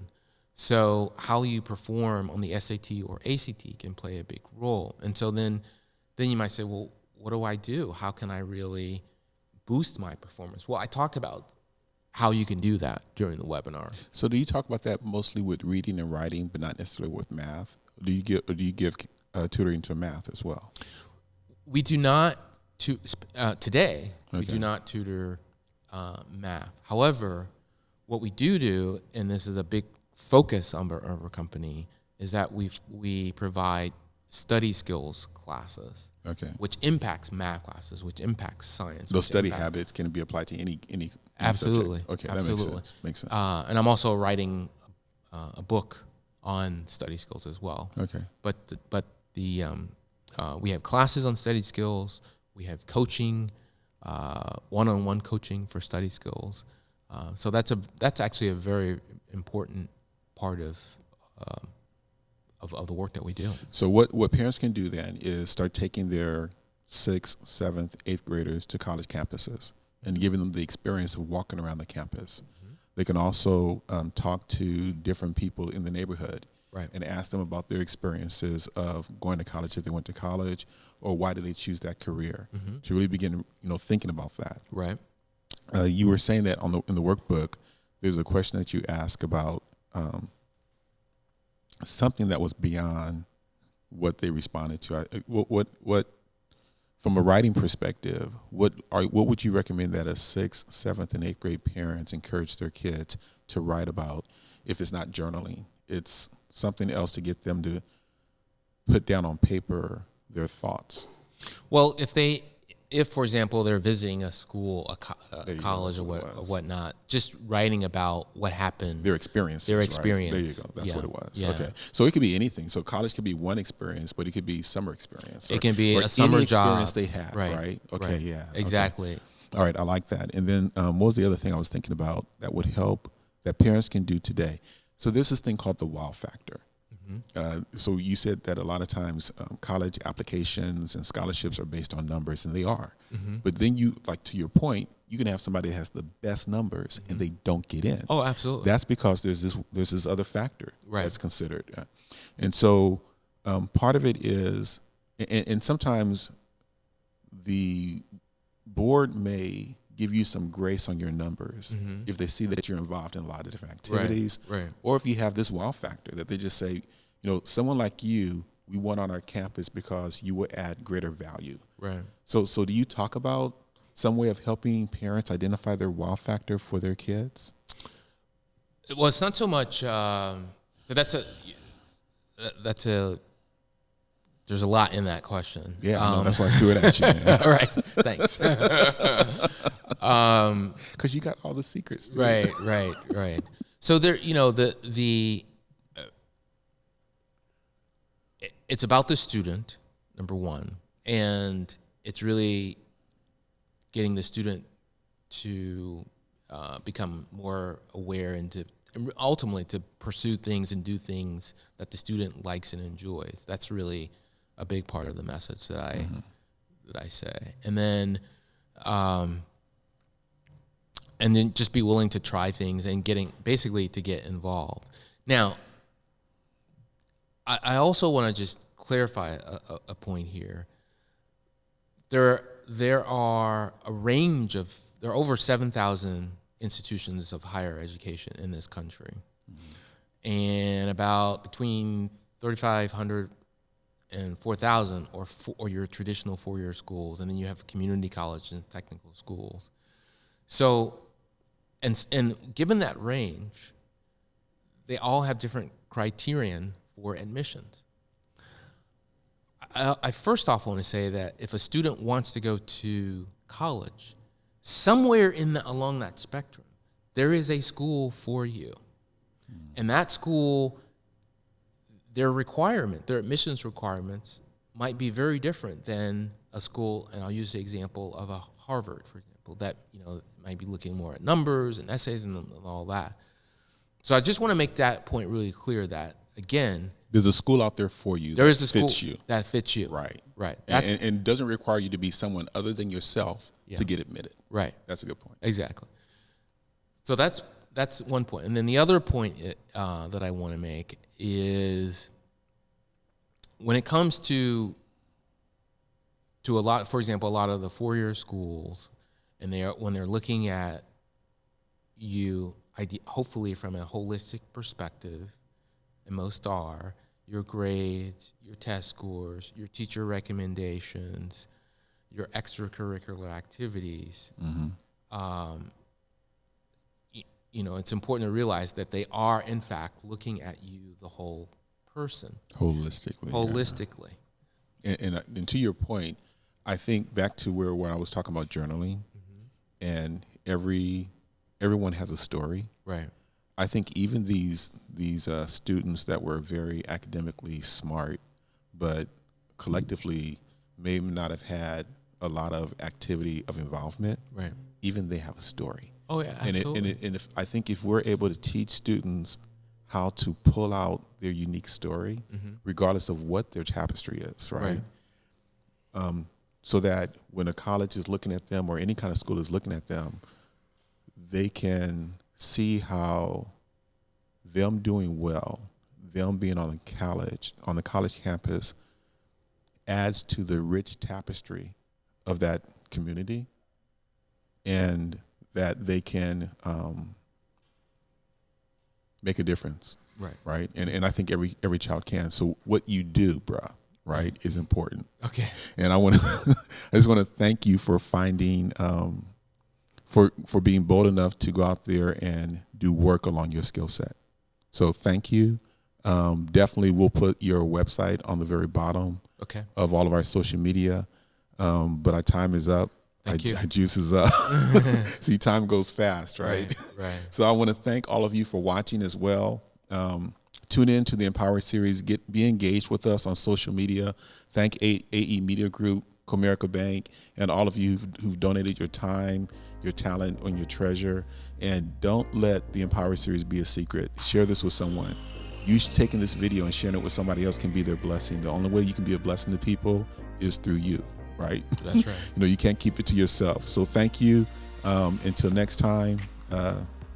So how you perform on the SAT or ACT can play a big role. And so then you might say, well, what do I do? How can I really boost my performance? Well, I talk about how you can do that during the webinar. So do you talk about that mostly with reading and writing, but not necessarily with math? Do you give tutoring to math as well? We do not today. Okay. We do not tutor math. However, what we do, and this is a big focus of our company, is that we provide study skills classes. Okay. which impacts math classes, which impacts science. Those study habits can be applied to any Absolutely. subject. Okay, Absolutely. that makes sense. Makes sense. And I'm also writing a book on study skills as well. Okay. But we have classes on study skills. We have coaching, one-on-one coaching for study skills. So that's actually a very important part of the work that we do. So what parents can do then is start taking their 6th, 7th, 8th graders to college campuses and giving them the experience of walking around the campus. Mm-hmm. They can also talk to different people in the neighborhood, right, and ask them about their experiences of going to college if they went to college, or why did they choose that career, mm-hmm, to really begin thinking about that. Right. You were saying that in the workbook, there's a question that you ask about something that was beyond what they responded to. What from a writing perspective, what would you recommend that a 6th, 7th, and 8th grade parents encourage their kids to write about if it's not journaling? It's something else to get them to put down on paper their thoughts. Well, if for example they're visiting a school, a college, or whatnot, just writing about what happened, their experiences. Their experience. Right? There you go. That's what it was. Yeah. Okay. So it could be anything. So college could be one experience, but it could be summer experience. It can be a summer any job experience they had. Right. Okay. Right. Yeah. Exactly. Okay. All right. I like that. And then what was the other thing I was thinking about that would help that parents can do today? So there's this thing called the wow factor. So you said that a lot of times college applications and scholarships are based on numbers, and they are. Mm-hmm. But then to your point, you can have somebody that has the best numbers, mm-hmm, and they don't get in. Oh, absolutely. That's because there's this other factor, right, that's considered. And so part of it is, and sometimes the board may give you some grace on your numbers, mm-hmm, if they see that you're involved in a lot of different activities, right. Or if you have this wow factor that they just say, someone like you, we want on our campus because you will add greater value. Right. So do you talk about some way of helping parents identify their wow factor for their kids? Well, it's not so much. There's a lot in that question. Yeah, that's why I threw it at you. All right, thanks. Because you got all the secrets. Too. Right. So there, it's about the student, number one, and it's really getting the student to become more aware and ultimately to pursue things and do things that the student likes and enjoys. That's really a big part of the message that I say. And then just be willing to try things and basically to get involved. Now, I also want to just clarify a point here. There are over 7,000 institutions of higher education in this country, mm-hmm, and about between 3,500 and 4,000 or your traditional four-year schools, and then you have community colleges and technical schools. So, and given that range, they all have different criterion for admissions. I first off want to say that if a student wants to go to college, somewhere along that spectrum, there is a school for you. And that school, their admissions requirements might be very different than a school, and I'll use the example of a Harvard, for example, that might be looking more at numbers and essays and all that. So I just want to make that point really clear that, again, there's a school out there for you. There is a school fits you. That fits you. Right. And doesn't require you to be someone other than yourself to get admitted. Right. That's a good point. Exactly. So that's one point. And then the other point that I want to make is when it comes to a lot, for example, a lot of the four-year schools, and when they're looking at you, hopefully from a holistic perspective, and most are, your grades, your test scores, your teacher recommendations, your extracurricular activities. Mm-hmm. It's important to realize that they are, in fact, looking at you, the whole person. Holistically. Holistically. And to your point, I think back to where I was talking about journaling, and everyone has a story. Right. I think even these students that were very academically smart, but collectively may not have had a lot of activity of involvement. Right. Even they have a story. Oh yeah, absolutely. And I think if we're able to teach students how to pull out their unique story, regardless of what their tapestry is, right? So that when a college is looking at them or any kind of school is looking at them, they can see how them doing well, them being on the college campus, adds to the rich tapestry of that community, and that they can make a difference. Right. And I think every child can. So what you do, bruh, right, is important. Okay. And I just want to thank you for finding for being bold enough to go out there and do work along your skill set. So thank you. Definitely we'll put your website on the very bottom of all of our social media. But our time is up. Our juice is up. See, time goes fast, right? Right. So I want to thank all of you for watching as well. Tune in to the Empower series. Be engaged with us on social media. Thank AE Media Group, Comerica Bank, and all of you who've donated your time, your talent, and your treasure. And don't let the Empower series be a secret. Share this with someone. You taking this video and sharing it with somebody else can be their blessing. The only way you can be a blessing to people is through you, right? That's right. You can't keep it to yourself. So thank you. Until next time,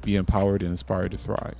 be empowered and inspired to thrive.